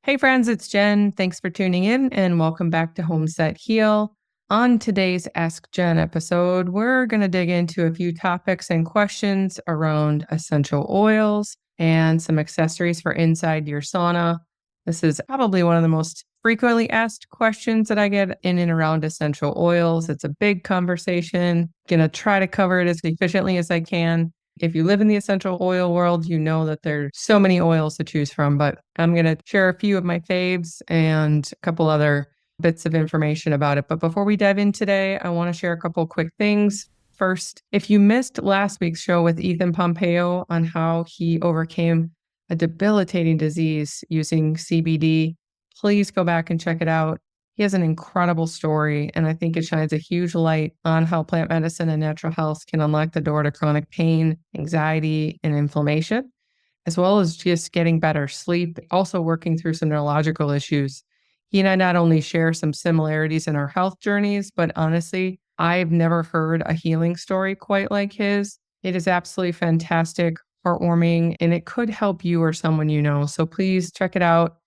Hey friends, it's Jen. Thanks for tuning in and welcome back to Home Set Heal. On today's Ask Jen episode, we're going to dig into a few topics and questions around essential oils and some accessories for inside your sauna. This is probably one of the most frequently asked questions that I get in and around essential oils. It's a big conversation. Going to try to cover it as efficiently as I can. If you live in the essential oil world, you know that there's so many oils to choose from, but I'm going to share a few of my faves and a couple other bits of information about it. But before we dive in today, I want to share a couple quick things. First, if you missed last week's show with Ethan Pompeo on how he overcame a debilitating disease using CBD, please go back and check it out. He has an incredible story, and I think it shines a huge light on how plant medicine and natural health can unlock the door to chronic pain, anxiety, and inflammation, as well as just getting better sleep, also working through some neurological issues. He and I not only share some similarities in our health journeys, but honestly, I've never heard a healing story quite like his. It is absolutely fantastic, heartwarming, and it could help you or someone you know. So please check it out.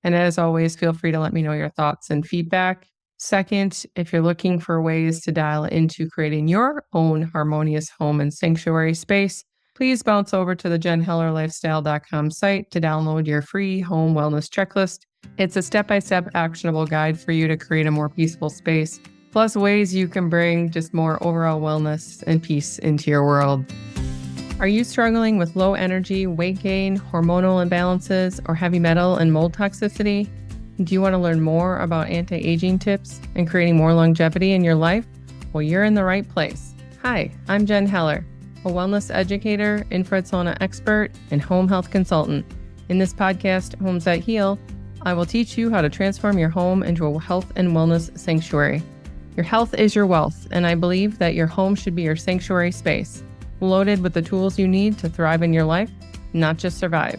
And as always, feel free to let me know your thoughts and feedback. Second, if you're looking for ways to dial into creating your own harmonious home and sanctuary space, please bounce over to the jenhellerlifestyle.com site to download your free home wellness checklist. It's a step-by-step actionable guide for you to create a more peaceful space, plus ways you can bring just more overall wellness and peace into your world. Are you struggling with low energy, weight gain, hormonal imbalances, or heavy metal and mold toxicity? Do you want to learn more about anti-aging tips and creating more longevity in your life? Well, you're in the right place. Hi, I'm Jen Heller, a wellness educator, infrared sauna expert, and home health consultant. In this podcast, Home Set Heal, I will teach you how to transform your home into a health and wellness sanctuary. Your health is your wealth, and I believe that your home should be your sanctuary space, loaded with the tools you need to thrive in your life, not just survive.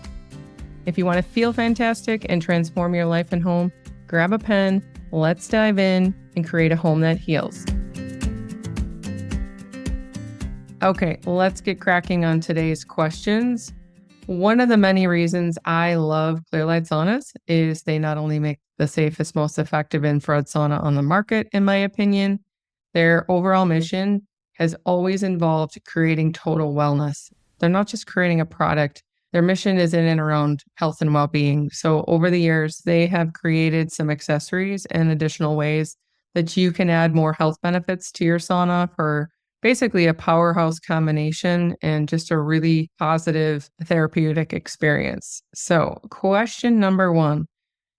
If you want to feel fantastic and transform your life and home, grab a pen, let's dive in and create a home that heals. Okay, let's get cracking on today's questions. One of the many reasons I love Clearlight saunas is they not only make the safest, most effective infrared sauna on the market, in my opinion, their overall mission has always involved creating total wellness. They're not just creating a product. Their mission is in and around health and well-being. So over the years, they have created some accessories and additional ways that you can add more health benefits to your sauna for basically a powerhouse combination and just a really positive therapeutic experience. So question number one,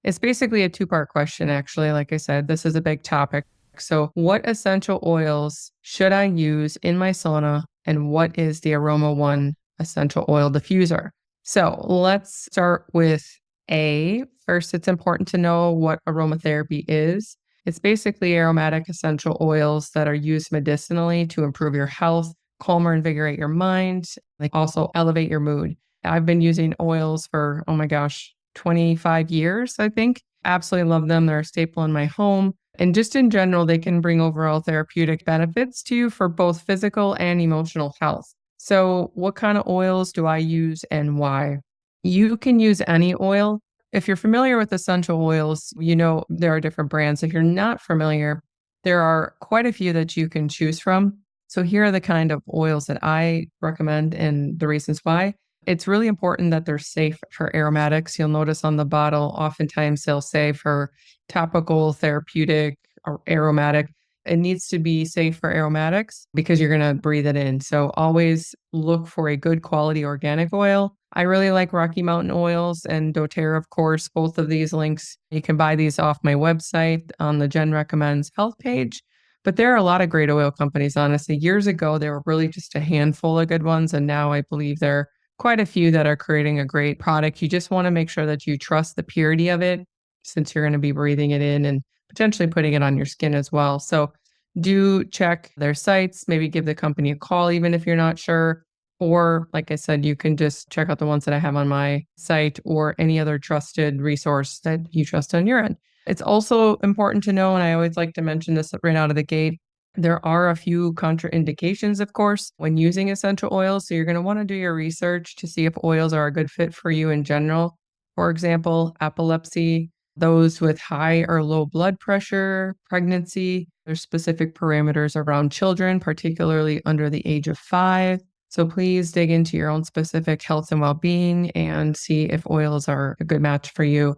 it's basically a two-part question, actually. Like I said, this is a big topic. So what essential oils should I use in my sauna, and what is the AromaOne essential oil diffuser? So let's start with first, it's important to know what aromatherapy is. It's basically aromatic essential oils that are used medicinally to improve your health, calm or invigorate your mind, also elevate your mood. I've been using oils for, 25 years, I think. Absolutely love them. They're a staple in my home. And just in general, they can bring overall therapeutic benefits to you for both physical and emotional health. So what kind of oils do I use and why? You can use any oil. If you're familiar with essential oils, you know there are different brands. If you're not familiar, there are quite a few that you can choose from. So here are the kind of oils that I recommend and the reasons why. It's really important that they're safe for aromatics. You'll notice on the bottle, oftentimes they'll say for topical, therapeutic, or aromatic. It needs to be safe for aromatics because you're going to breathe it in. So always look for a good quality organic oil. I really like Rocky Mountain oils and doTERRA, of course. Both of these links, you can buy these off my website on the Jen Recommends Health page. But there are a lot of great oil companies, honestly. Years ago, there were really just a handful of good ones. And now I believe there are quite a few that are creating a great product. You just want to make sure that you trust the purity of it, since you're going to be breathing it in and potentially putting it on your skin as well. So do check their sites, maybe give the company a call, even if you're not sure. Or like I said, you can just check out the ones that I have on my site or any other trusted resource that you trust on your end. It's also important to know, and I always like to mention this right out of the gate, there are a few contraindications, of course, when using essential oils. So you're going to want to do your research to see if oils are a good fit for you in general. for example, epilepsy, those with high or low blood pressure, pregnancy. There's specific parameters around children, particularly under the age of 5. So please dig into your own specific health and well-being and see if oils are a good match for you.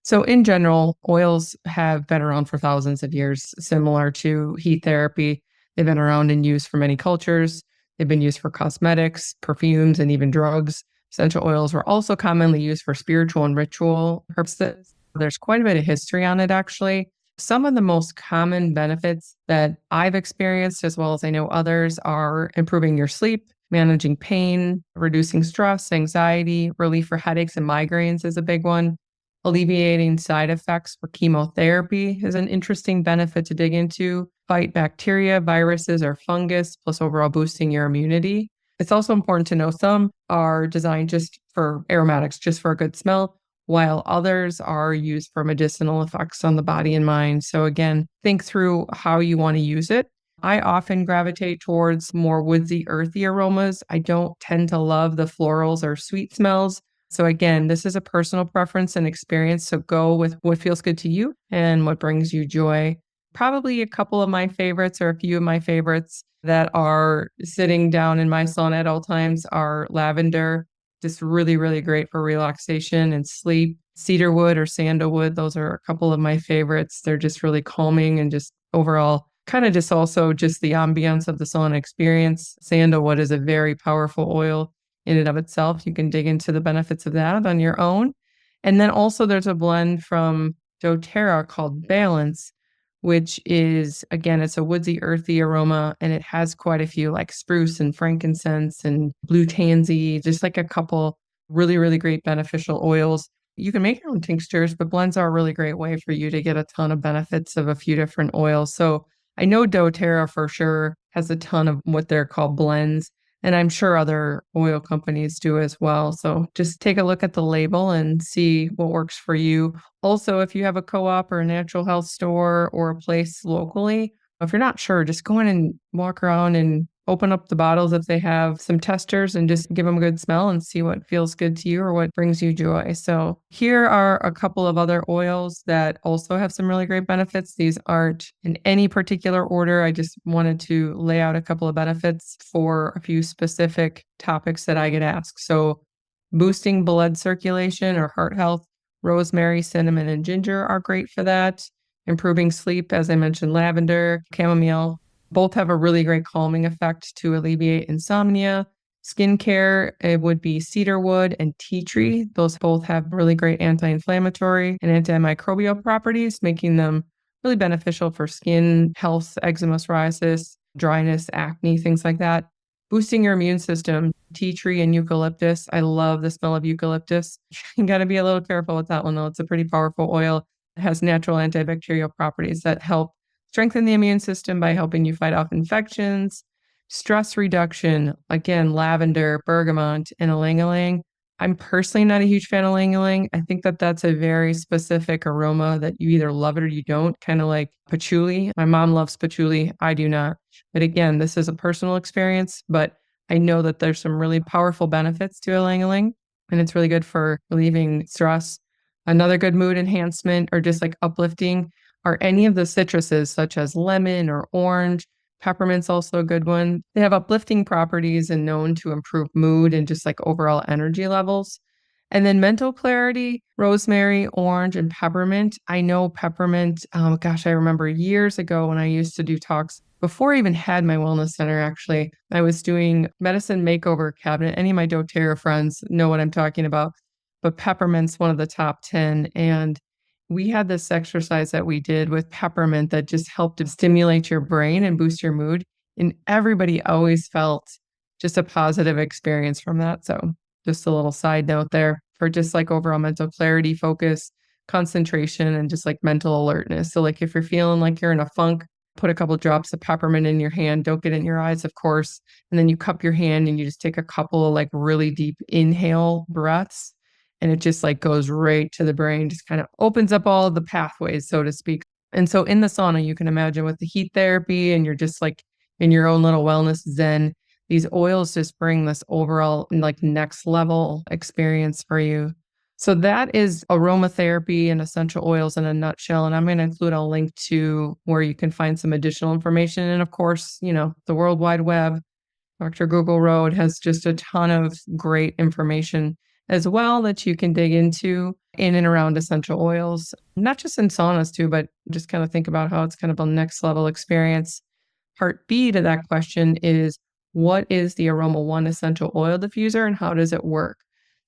So in general, oils have been around for thousands of years, similar to heat therapy. They've been around and used for many cultures. They've been used for cosmetics, perfumes, and even drugs. Essential oils were also commonly used for spiritual and ritual purposes. There's quite a bit of history on it, actually. Some of the most common benefits that I've experienced, as well as I know others, are improving your sleep, managing pain, reducing stress, anxiety, relief for headaches and migraines is a big one. Alleviating side effects for chemotherapy is an interesting benefit to dig into. Fight bacteria, viruses, or fungus, plus overall boosting your immunity. It's also important to know some are designed just for aromatics, just for a good smell, while others are used for medicinal effects on the body and mind. So again, think through how you want to use it. I often gravitate towards more woodsy, earthy aromas. I don't tend to love the florals or sweet smells. So again, this is a personal preference and experience. So go with what feels good to you and what brings you joy. Probably a couple of my favorites or a few of my favorites that are sitting down in my sauna at all times are lavender, just really, really great for relaxation and sleep. Cedarwood or sandalwood, those are a couple of my favorites. They're just really calming and just overall kind of just also just the ambience of the sauna experience. Sandalwood is a very powerful oil in and of itself. You can dig into the benefits of that on your own. And then also there's a blend from doTERRA called Balance, which is, again, it's a woodsy, earthy aroma, and it has quite a few like spruce and frankincense and blue tansy, just like a couple really, really great beneficial oils. You can make your own tinctures, but blends are a really great way for you to get a ton of benefits of a few different oils. So I know doTERRA for sure has a ton of what they're called blends. And I'm sure other oil companies do as well. So just take a look at the label and see what works for you. Also, if you have a co-op or a natural health store or a place locally, if you're not sure, just go in and walk around and open up the bottles if they have some testers and just give them a good smell and see what feels good to you or what brings you joy. So here are a couple of other oils that also have some really great benefits. These aren't in any particular order. I just wanted to lay out a couple of benefits for a few specific topics that I get asked. So boosting blood circulation or heart health, rosemary, cinnamon, and ginger are great for that. Improving sleep, as I mentioned, lavender, chamomile. Both have a really great calming effect to alleviate insomnia. Skincare, it would be cedarwood and tea tree. Those both have really great anti-inflammatory and antimicrobial properties, making them really beneficial for skin health, eczema, psoriasis, dryness, acne, things like that. Boosting your immune system, tea tree and eucalyptus. I love the smell of eucalyptus. You got to be a little careful with that one, though. It's a pretty powerful oil. It has natural antibacterial properties that help strengthen the immune system by helping you fight off infections. Stress reduction, again, lavender, bergamot, and ylang-ylang. I'm personally not a huge fan of ylang-ylang. I think that that's a very specific aroma that you either love it or you don't, kind of like patchouli. My mom loves patchouli. I do not. But again, this is a personal experience, but I know that there's some really powerful benefits to ylang-ylang, and it's really good for relieving stress. Another good mood enhancement or just like uplifting are any of the citruses such as lemon or orange. Peppermint's also a good one. They have uplifting properties and known to improve mood and just like overall energy levels. And then mental clarity, rosemary, orange, and peppermint. I know peppermint, I remember years ago when I used to do talks before I even had my wellness center, actually, I was doing medicine makeover cabinet. Any of my doTERRA friends know what I'm talking about, but peppermint's one of the top 10. And we had this exercise that we did with peppermint that just helped to stimulate your brain and boost your mood. And everybody always felt just a positive experience from that. So just a little side note there for just like overall mental clarity, focus, concentration, and just like mental alertness. So like if you're feeling like you're in a funk, put a couple drops of peppermint in your hand. Don't get it in your eyes, of course. And then you cup your hand and you just take a couple of like really deep inhale breaths. And it just like goes right to the brain, just kind of opens up all of the pathways, so to speak. And so in the sauna, you can imagine with the heat therapy and you're just like in your own little wellness zen, these oils just bring this overall like next level experience for you. So that is aromatherapy and essential oils in a nutshell. And I'm going to include a link to where you can find some additional information. And of course, the World Wide Web, Dr. Google Road has just a ton of great information as well that you can dig into in and around essential oils, not just in saunas too, but just kind of think about how it's kind of a next level experience. Part B to that question is, what is the AromaOne essential oil diffuser and how does it work?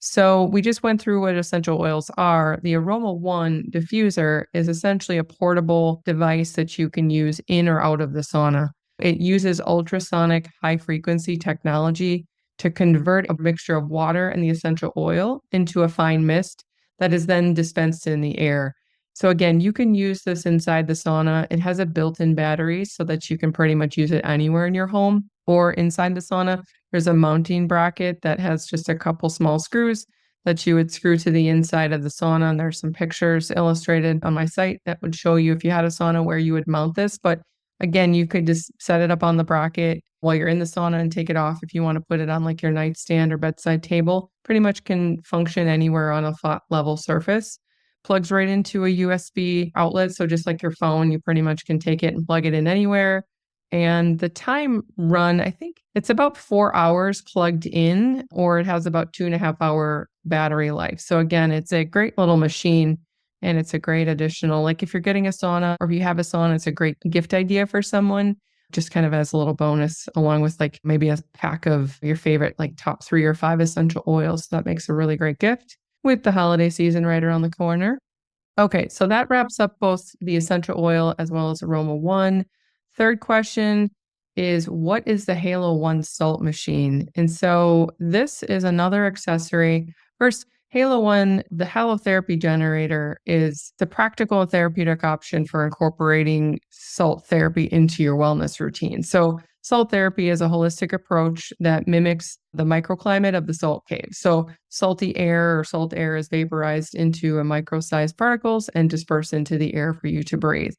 So we just went through what essential oils are. The AromaOne diffuser is essentially a portable device that you can use in or out of the sauna. It uses ultrasonic high frequency technology to convert a mixture of water and the essential oil into a fine mist that is then dispensed in the air. So again, you can use this inside the sauna. It has a built-in battery so that you can pretty much use it anywhere in your home or inside the sauna. There's a mounting bracket that has just a couple small screws that you would screw to the inside of the sauna. And there's some pictures illustrated on my site that would show you if you had a sauna where you would mount this. But again, you could just set it up on the bracket while you're in the sauna and take it off if you want to put it on like your nightstand or bedside table. Pretty much can function anywhere on a flat level surface. Plugs right into a USB outlet. So just like your phone, you pretty much can take it and plug it in anywhere. And the time run, I think it's about 4 hours plugged in, or it has about 2.5 hour battery life. So again, it's a great little machine and it's a great additional, like if you're getting a sauna or if you have a sauna, it's a great gift idea for someone, just kind of as a little bonus, along with like maybe a pack of your favorite, like top 3 or 5 essential oils. That makes a really great gift with the holiday season right around the corner. Okay, so that wraps up both the essential oil as well as AromaOne. Third question is, what is the HaloOne Salt Machine? And so this is another accessory. First, HaloOne, the halotherapy generator, is the practical and therapeutic option for incorporating salt therapy into your wellness routine. So salt therapy is a holistic approach that mimics the microclimate of the salt cave. So salty air or salt air is vaporized into a micro-sized particles and dispersed into the air for you to breathe.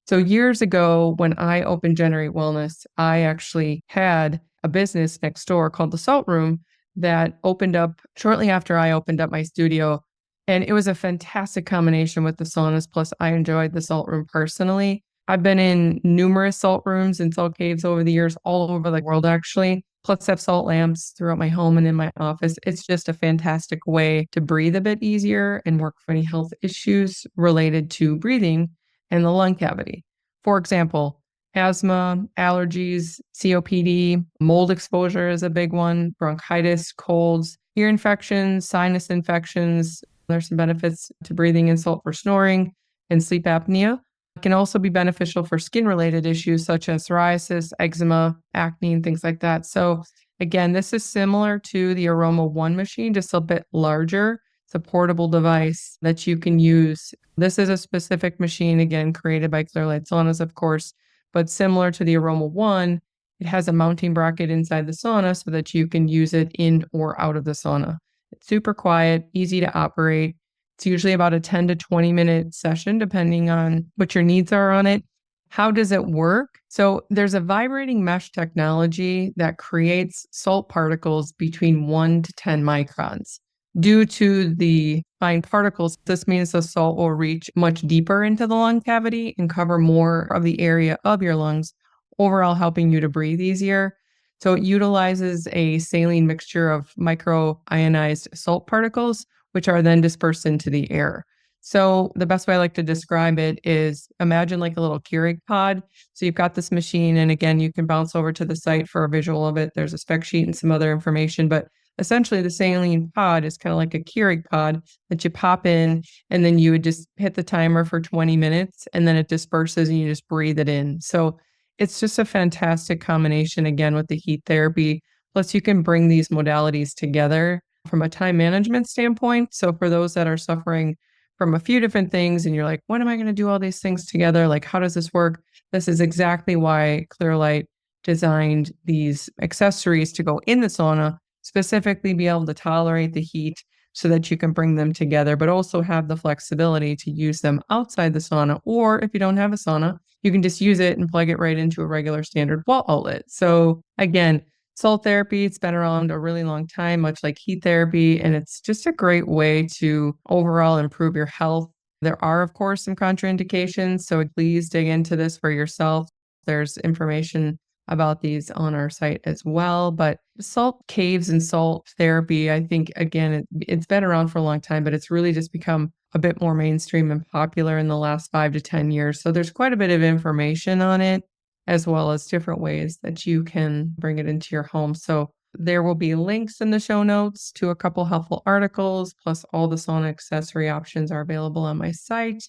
So years ago, when I opened Generate Wellness, I actually had a business next door called the Salt Room that opened up shortly after I opened up my studio. And it was a fantastic combination with the saunas. Plus, I enjoyed the Salt Room personally. I've been in numerous salt rooms and salt caves over the years, all over the world, actually. Plus, I have salt lamps throughout my home and in my office. It's just a fantastic way to breathe a bit easier and work for any health issues related to breathing and the lung cavity. For example, asthma, allergies, COPD, mold exposure is a big one, bronchitis, colds, ear infections, sinus infections. There's some benefits to breathing in salt for snoring and sleep apnea. It can also be beneficial for skin-related issues such as psoriasis, eczema, acne, and things like that. So again, this is similar to the AromaOne machine, just a bit larger. It's a portable device that you can use. This is a specific machine, again, created by Clearlight Saunas, of course, but similar to the AromaOne, it has a mounting bracket inside the sauna so that you can use it in or out of the sauna. It's super quiet, easy to operate. It's usually about a 10 to 20 minute session, depending on what your needs are on it. How does it work? So there's a vibrating mesh technology that creates salt particles between 1 to 10 microns. Due to the fine particles, this means the salt will reach much deeper into the lung cavity and cover more of the area of your lungs, overall helping you to breathe easier. So it utilizes a saline mixture of micro-ionized salt particles, which are then dispersed into the air. So the best way I like to describe it is, imagine like a little Keurig pod. So you've got this machine, and again, you can bounce over to the site for a visual of it. There's a spec sheet and some other information, but essentially the saline pod is kind of like a Keurig pod that you pop in, and then you would just hit the timer for 20 minutes, and then it disperses and you just breathe it in. So it's just a fantastic combination, again, with the heat therapy. Plus, you can bring these modalities together from a time management standpoint. So for those that are suffering from a few different things and you're like, when am I going to do all these things together? Like, how does this work? This is exactly why Clearlight designed these accessories to go in the sauna, specifically be able to tolerate the heat so that you can bring them together, but also have the flexibility to use them outside the sauna. Or if you don't have a sauna, you can just use it and plug it right into a regular standard wall outlet. So again, Salt therapy, it's been around a really long time, much like heat therapy, and it's just a great way to overall improve your health. There are, of course, some contraindications, so please dig into this for yourself. There's information about these on our site as well. But salt caves and salt therapy, I think, again, it's been around for a long time, but it's really just become a bit more mainstream and popular in the last 5 to 10 years. So there's quite a bit of information on it, as well as different ways that you can bring it into your home. So there will be links in the show notes to a couple helpful articles, plus all the sauna accessory options are available on my site.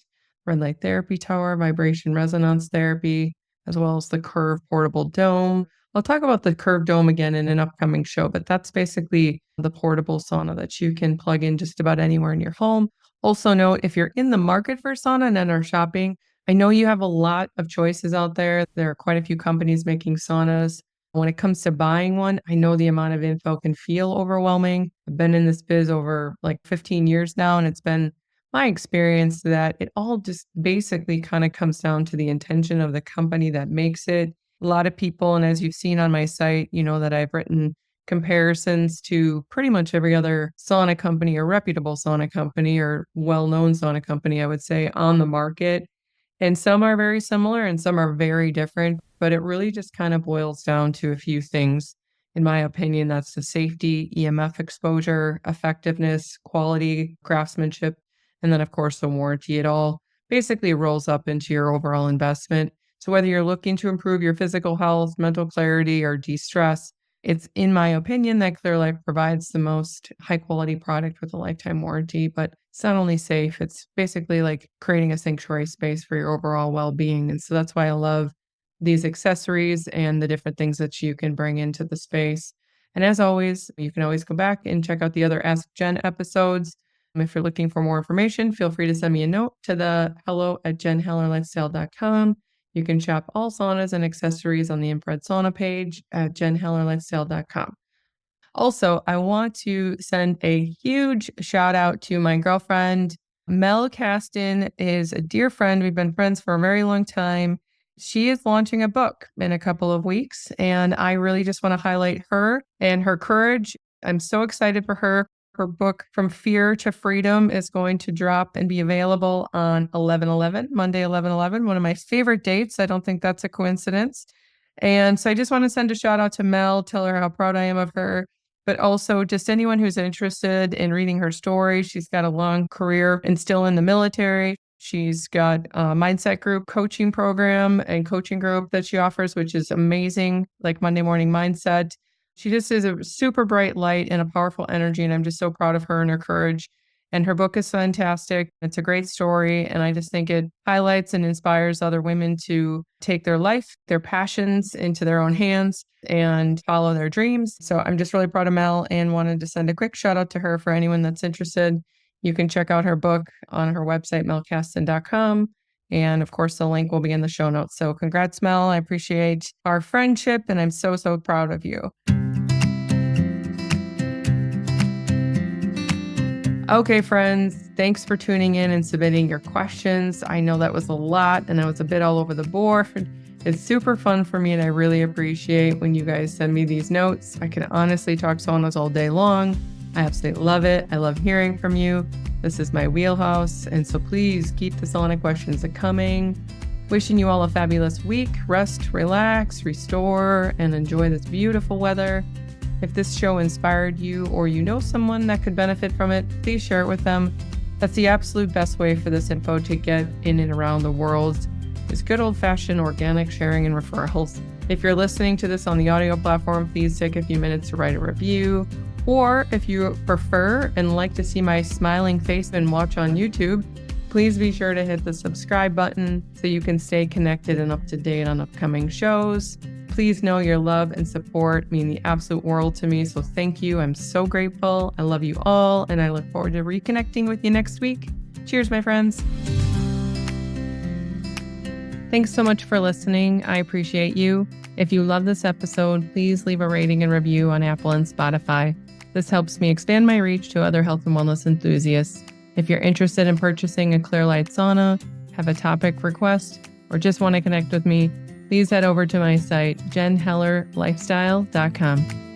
Red light therapy tower, vibration resonance therapy, as well as the curved portable dome. I'll talk about the curved dome again in an upcoming show, but that's basically the portable sauna that you can plug in just about anywhere in your home. Also note, if you're in the market for sauna and are shopping, I know you have a lot of choices out there. There are quite a few companies making saunas. When it comes to buying one, I know the amount of info can feel overwhelming. I've been in this biz over like 15 years now, and it's been my experience that it all just basically kind of comes down to the intention of the company that makes it. A lot of people, and as you've seen on my site, you know that I've written comparisons to pretty much every other sauna company or reputable sauna company or well-known sauna company, I would say, on the market. And some are very similar and some are very different, but it really just kind of boils down to a few things. In my opinion, that's the safety, EMF exposure, effectiveness, quality, craftsmanship, and then, of course, the warranty. It all basically rolls up into your overall investment. So whether you're looking to improve your physical health, mental clarity, or de-stress, it's, in my opinion, that Clearlight provides the most high-quality product with a lifetime warranty. But it's not only safe, it's basically like creating a sanctuary space for your overall well-being. And so that's why I love these accessories and the different things that you can bring into the space. And as always, you can always go back and check out the other Ask Jen episodes. If you're looking for more information, feel free to send me a note to the hello@jenhellerlifestyle.com. You can shop all saunas and accessories on the infrared sauna page at jenhellerlifestyle.com. Also, I want to send a huge shout out to my girlfriend. Mel Caston is a dear friend. We've been friends for a very long time. She is launching a book in a couple of weeks, and I really just want to highlight her and her courage. I'm so excited for her. Her book, From Fear to Freedom, is going to drop and be available on 11/11, Monday, 11/11, one of my favorite dates. I don't think that's a coincidence. And so I just want to send a shout out to Mel, tell her how proud I am of her, but also just anyone who's interested in reading her story. She's got a long career and still in the military. She's got a mindset group coaching program and coaching group that she offers, which is amazing, like Monday Morning Mindset. She just is a super bright light and a powerful energy, and I'm just so proud of her and her courage. And her book is fantastic. It's a great story, and I just think it highlights and inspires other women to take their life, their passions into their own hands and follow their dreams. So I'm just really proud of Mel and wanted to send a quick shout out to her for anyone that's interested. You can check out her book on her website, melcaston.com. And of course, the link will be in the show notes. So congrats, Mel. I appreciate our friendship, and I'm so, so proud of you. Okay, friends, thanks for tuning in and submitting your questions. I know that was a lot and I was a bit all over the board. It's super fun for me, and I really appreciate when you guys send me these notes. I can honestly talk saunas all day long. I absolutely love it. I love hearing from you. This is my wheelhouse, and so please keep the sauna questions coming. Wishing you all a fabulous week. Rest, relax, restore, and enjoy this beautiful weather. If this show inspired you or you know someone that could benefit from it, please share it with them. That's the absolute best way for this info to get in and around the world, is good old-fashioned organic sharing and referrals. If you're listening to this on the audio platform, please take a few minutes to write a review. Or if you prefer and like to see my smiling face and watch on YouTube, please be sure to hit the subscribe button so you can stay connected and up to date on upcoming shows. Please know your love and support mean the absolute world to me, so thank you. I'm so grateful. I love you all, and I look forward to reconnecting with you next week. Cheers, my friends. Thanks so much for listening. I appreciate you. If you love this episode, please leave a rating and review on Apple and Spotify. This helps me expand my reach to other health and wellness enthusiasts. If you're interested in purchasing a Clearlight sauna, have a topic request, or just want to connect with me, please head over to my site, jenhellerlifestyle.com.